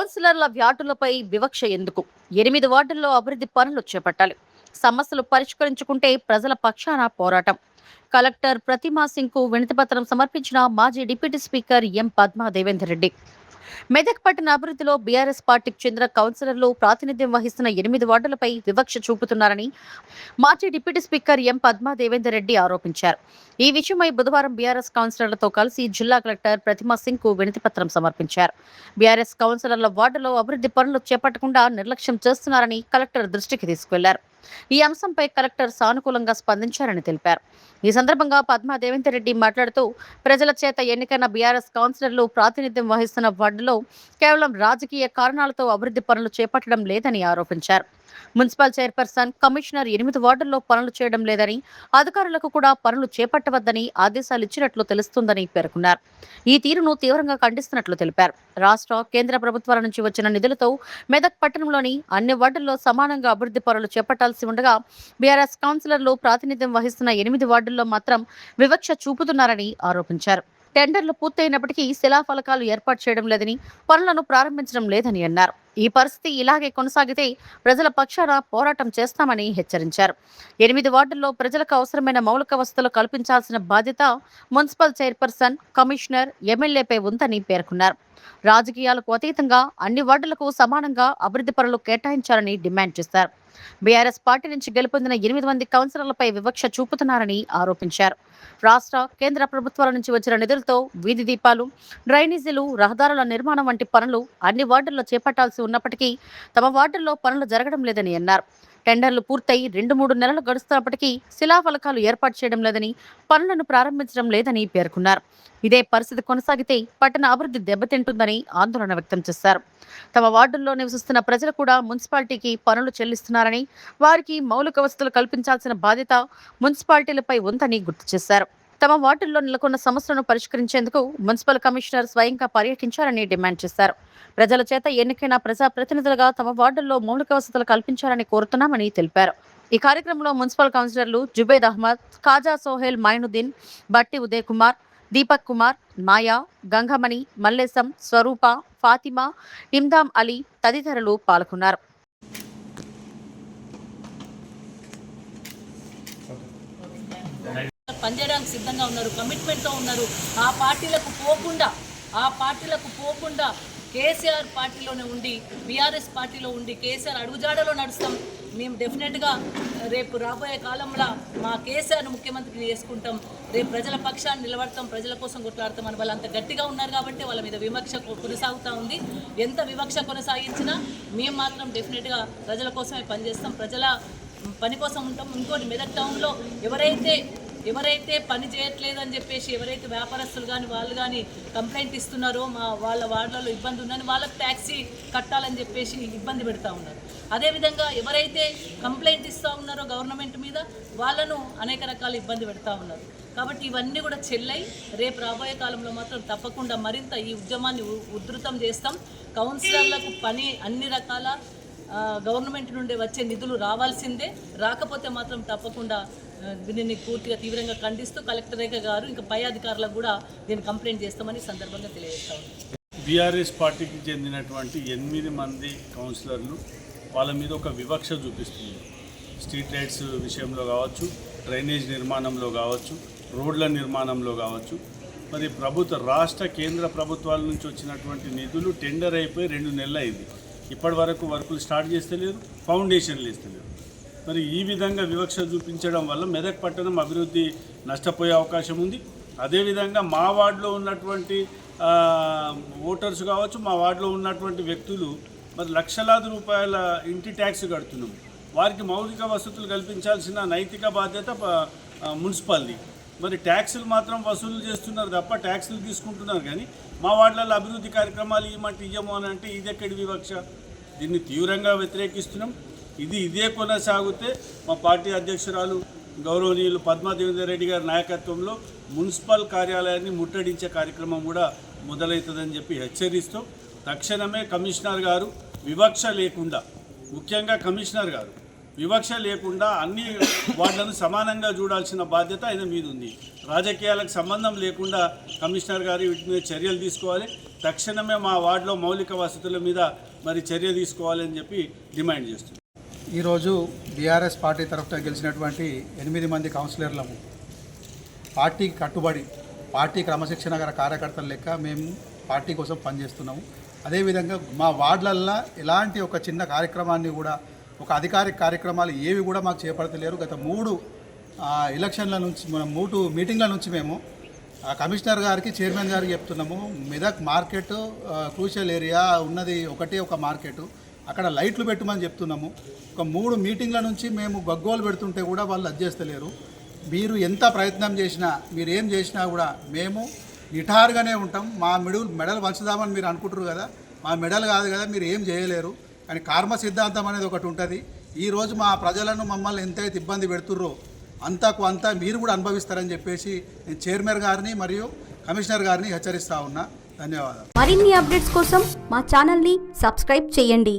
కౌన్సిలర్ల వ్యాటులపై వివక్ష ఎందుకు? 8 వార్డుల్లో అభివృద్ధి పనులు చేపట్టాలి. సమస్యలు పరిష్కరించుకుంటే ప్రజల పక్షాన పోరాటం. కలెక్టర్ ప్రతిమా సింగ్‌కు వినతిపత్రం సమర్పించిన మాజీ డిప్యూటీ స్పీకర్ ఎం. పద్మా దేవేందర్ రెడ్డి. మెదక్ పట్టణ అభివృద్ధిలో బీఆర్ఎస్ పార్టీకి చెందిన కౌన్సిలర్లు ప్రాతినిధ్యం వహిస్తున్న 8 వార్డులపై వివక్ష చూపుతున్నారని మాజీ డిప్యూటీ స్పీకర్ ఎం. పద్మా దేవేందర్ రెడ్డి ఆరోపించారు. ఈ విషయమై బుధవారం బీఆర్ఎస్ కౌన్సిలర్లతో కలిసి జిల్లా కలెక్టర్ ప్రతిమా సింగ్‌కు వినతిపత్రం సమర్పించారు. బీఆర్ఎస్ కౌన్సిలర్ల వార్డులో అభివృద్ధి పనులు చేపట్టకుండా నిర్లక్ష్యం చేస్తున్నారని కలెక్టర్ దృష్టికి తీసుకెళ్లారు. ఈ అంశంపై కలెక్టర్ సానుకూలంగా స్పందించారని తెలిపారు. ఈ సందర్భంగా పద్మా దేవేందర్ రెడ్డి మాట్లాడుతూ ప్రజల చేత ఎన్నికైన బీఆర్ఎస్ కౌన్సిలర్లు ప్రాతినిధ్యం వహిస్తున్న వార్డులో కేవలం రాజకీయ కారణాలతో అభివృద్ధి పనులు చేపట్టడం లేదని ఆరోపించారు. మున్సిపల్ చైర్పర్సన్, కమిషనర్ 8 వార్డుల్లో పనులు చేయడం లేదని, అధికారులకు కూడా పనులు చేపట్టవద్దని ఆదేశాలు ఇచ్చినట్లు తెలుస్తుందని పేర్కొన్నారు. ఈ తీరును తీవ్రంగా ఖండిస్తున్నట్లు తెలిపారు. రాష్ట్ర, కేంద్ర ప్రభుత్వాల నుంచి వచ్చిన నిధులతో మెదక్ పట్టణంలోని అన్ని వార్డుల్లో సమానంగా అభివృద్ధి పనులు చేపట్టాల్సి ఉండగా బీఆర్ఎస్ కౌన్సిలర్లు ప్రాతినిధ్యం వహిస్తున్న 8 వార్డుల్లో మాత్రం వివక్ష చూపుతున్నారని ఆరోపించారు. టెండర్లు పూర్తయినప్పటికీ శిలాఫలకాలు ఏర్పాటు చేయడం లేదని, పనులను ప్రారంభించడం లేదని అన్నారు. ఈ పరిస్థితి ఇలాగే కొనసాగితే ప్రజల పక్షాన పోరాటం చేస్తామని హెచ్చరించారు. 8 వార్డుల్లో ప్రజలకు అవసరమైన మౌలిక వసతులు కల్పించాల్సిన బాధ్యత మున్సిపల్ చైర్పర్సన్, కమిషనర్, ఎమ్మెల్యేపై ఉందని పేర్కొన్నారు. రాజకీయాలకు అతీతంగా అన్ని వార్డులకు సమానంగా అభివృద్ధి పనులు కేటాయించాలని డిమాండ్ చేశారు. బీఆర్ఎస్ పార్టీ నుంచి గెలుపొందిన 8 మంది కౌన్సిలర్లపై వివక్ష చూపుతున్నారని ఆరోపించారు. రాష్ట్ర, కేంద్ర ప్రభుత్వాల నుంచి వచ్చిన నిధులతో వీధి దీపాలు, డ్రైనేజీలు, రహదారుల నిర్మాణం వంటి పనులు అన్ని వార్డుల్లో చేపట్టాల్సి ఉన్నప్పటికీ తమ వార్డుల్లో పనులు జరగడం లేదని అన్నారు. టెండర్లు పూర్తయి 2-3 నెలలు గడుస్తున్నప్పటికీ శిలాఫలకాలు ఏర్పాటు చేయడం లేదని, పనులను ప్రారంభించడం లేదని పేర్కొన్నారు. ఇదే పరిస్థితి కొనసాగితే పట్టణ అభివృద్ధి దెబ్బతింటుందని ఆందోళన వ్యక్తం చేశారు. తమ వార్డుల్లో నివసిస్తున్న ప్రజలు కూడా మున్సిపాలిటీకి పనులు చెల్లిస్తున్నారని, వారికి మౌలిక వసతులు కల్పించాల్సిన బాధ్యత మున్సిపాలిటీలపై ఉందని గుర్తు చేశారు. తమ వార్డుల్లో నెలకొన్న సమస్యలను పరిష్కరించేందుకు మున్సిపల్ కమిషనర్ స్వయంగా పర్యటించారని డిమాండ్ చేశారు. ప్రజల చేత ఎన్నికైన ప్రజాప్రతినిధులుగా తమ వార్డుల్లో మౌలిక వసతులు కల్పించాలని కోరుతున్నామని తెలిపారు. ఈ కార్యక్రమంలో మున్సిపల్ కౌన్సిలర్లు జుబేద్ అహ్మద్, ఖాజా సోహెల్ మైనుద్దీన్, బట్టి ఉదయ్ కుమార్, దీపక్ కుమార్, మాయా, గంగమణి, మల్లేశం, స్వరూప, ఫాతిమా, ఇమ్దాం అలీ తదితరులు పాల్గొన్నారు. పనిచేయడానికి సిద్ధంగా ఉన్నారు, కమిట్మెంట్తో ఉన్నారు. ఆ పార్టీలకు పోకుండా కేసీఆర్ పార్టీలోనే ఉండి, బీఆర్ఎస్ పార్టీలో ఉండి కేసీఆర్ అడుగుజాడలో నడుస్తాం. మేము డెఫినెట్గా రేపు రాబోయే కాలంలో మా కేసీఆర్ను ముఖ్యమంత్రిని చేసుకుంటాం, రేపు ప్రజల పక్షాన్ని నిలబడతాం, ప్రజల కోసం కొట్లాడతాం అని వాళ్ళు అంత గట్టిగా ఉన్నారు కాబట్టి వాళ్ళ మీద వివక్ష కొనసాగుతూ ఉంది. ఎంత వివక్ష కొనసాగించినా మేము మాత్రం డెఫినెట్గా ప్రజల కోసమే పనిచేస్తాం, ప్రజల పని కోసం ఉంటాం. ఇంకోటి, మెదక్ టౌన్లో ఎవరైతే పని చేయట్లేదు అని చెప్పేసి ఎవరైతే వ్యాపారస్తులు కానీ వాళ్ళు కానీ కంప్లైంట్ ఇస్తున్నారో వాళ్ళ వార్డులలో ఇబ్బంది ఉందని వాళ్ళకి ట్యాక్సీ కట్టాలని చెప్పేసి ఇబ్బంది పెడతా ఉన్నారు. అదేవిధంగా ఎవరైతే కంప్లైంట్ ఇస్తూ ఉన్నారో గవర్నమెంట్ మీద వాళ్ళను అనేక రకాల ఇబ్బంది పెడతా ఉన్నారు. కాబట్టి ఇవన్నీ కూడా చెల్లై రేపు రాబోయే కాలంలో మాత్రం తప్పకుండా మరింత ఈ ఉద్యమాన్ని ఉధృతం చేస్తాం. కౌన్సిలర్లకు పని అన్ని రకాల గవర్నమెంట్ నుండి వచ్చే నిధులు రావాల్సిందే, రాకపోతే మాత్రం తప్పకుండా దీనిని పూర్తిగా తీవ్రంగా ఖండిస్తూ కలెక్టర్ రేఖ గారు ఇంకా పై అధికారులకు కూడా దీన్ని కంప్లైంట్ చేస్తామని సందర్భంగా తెలియజేస్తాం. బీఆర్ఎస్ పార్టీకి చెందినటువంటి 8 మంది కౌన్సిలర్లు వాళ్ళ మీద ఒక వివక్ష చూపిస్తుంది. స్ట్రీట్ లైట్స్ విషయంలో కావచ్చు, డ్రైనేజ్ నిర్మాణంలో కావచ్చు, రోడ్ల నిర్మాణంలో కావచ్చు. మరి రాష్ట్ర కేంద్ర ప్రభుత్వాల నుంచి వచ్చినటువంటి నిధులు టెండర్ అయిపోయి 2 నెలలు అయింది. ఇప్పటి వరకు వర్కులు స్టార్ట్ చేస్తలేరు, ఫౌండేషన్లు వేస్తలేరు. మరి ఈ విధంగా వివక్ష చూపించడం వల్ల మెదక్ పట్టణం అభివృద్ధి నష్టపోయే అవకాశం ఉంది. అదేవిధంగా మా వార్డులో ఉన్నటువంటి ఓటర్స్ కావచ్చు, మా వార్డులో ఉన్నటువంటి వ్యక్తులు మరి లక్షలాది రూపాయల ఇంటి ట్యాక్స్ కడుతున్నాం. వారికి మౌలిక వసతులు కల్పించాల్సిన నైతిక బాధ్యత మున్సిపాలిటీ. మరి ట్యాక్సులు మాత్రం వసూలు చేస్తున్నారు తప్ప ట్యాక్సులు తీసుకుంటున్నారు, కానీ మా వార్డులలో అభివృద్ధి కార్యక్రమాలు ఇయ్యము అని అంటే ఇది ఎక్కడి వివక్ష? దీన్ని తీవ్రంగా వ్యతిరేకిస్తున్నాం. ఇదే కొనసాగితే మా పార్టీ అధ్యక్షురాలు గౌరవనీయులు పద్మా దేవేందర్ రెడ్డి గారి నాయకత్వంలో మున్సిపల్ కార్యాలయాన్ని ముట్టడించే కార్యక్రమం కూడా మొదలవుతుందని చెప్పి హెచ్చరిస్తూ తక్షణమే కమిషనర్ గారు వివక్ష లేకుండా, ముఖ్యంగా కమిషనర్ గారు వివక్ష లేకుండా అన్ని వార్డులను సమానంగా చూడాల్సిన బాధ్యత ఆయన మీద ఉంది. రాజకీయాలకు సంబంధం లేకుండా కమిషనర్ గారు వీటి మీద చర్యలు తీసుకోవాలి. తక్షణమే మా వార్డులో మౌలిక వసతుల మీద మరి చర్య తీసుకోవాలని చెప్పి డిమాండ్ చేస్తున్నాం. ఈరోజు బీఆర్ఎస్ పార్టీ తరఫున గెలిచినటువంటి 8 మంది కౌన్సిలర్లము పార్టీకి కట్టుబడి పార్టీ క్రమశిక్షణ గల కార్యకర్తల లెక్క మేము పార్టీ కోసం పనిచేస్తున్నాము. అదేవిధంగా మా వార్డులల్లో ఎలాంటి ఒక చిన్న కార్యక్రమాన్ని కూడా ఒక అధికారిక కార్యక్రమాలు ఏవి కూడా మాకు చేపడతలేరు. గత 3 ఎలక్షన్ల నుంచి మనం 3 మీటింగ్ల నుంచి మేము కమిషనర్ గారికి చైర్మన్ గారికి చెప్తున్నాము. మెదక్ మార్కెట్ క్రూషియల్ ఏరియా ఉన్నది ఒక మార్కెట్, అక్కడ లైట్లు పెట్టమని చెప్తున్నాము. ఒక 3 మీటింగ్ల నుంచి మేము గగ్గోలు పెడుతుంటే కూడా వాళ్ళు అడ్జేస్తలేరు. మీరు ఎంత ప్రయత్నం చేసినా మీరు ఏం చేసినా కూడా మేము నిఠారుగానే ఉంటాం. మా మెడలు వంచుదామని మీరు అనుకుంటారు కదా, మా మెడల్ కాదు కదా, మీరు ఏం చేయలేరు. కానీ కర్మ సిద్ధాంతం అనేది ఒకటి ఉంటుంది. ఈరోజు మా ప్రజలను మమ్మల్ని ఎంతైతే ఇబ్బంది పెడుతుర్రో అంతా మీరు కూడా అనుభవిస్తారని చెప్పేసి నేను చైర్మన్ గారిని మరియు కమిషనర్ గారిని హెచ్చరిస్తా ఉన్నా. ధన్యవాదాలు. మరిన్ని అప్డేట్స్ కోసం మా ఛానల్ని సబ్స్క్రైబ్ చేయండి.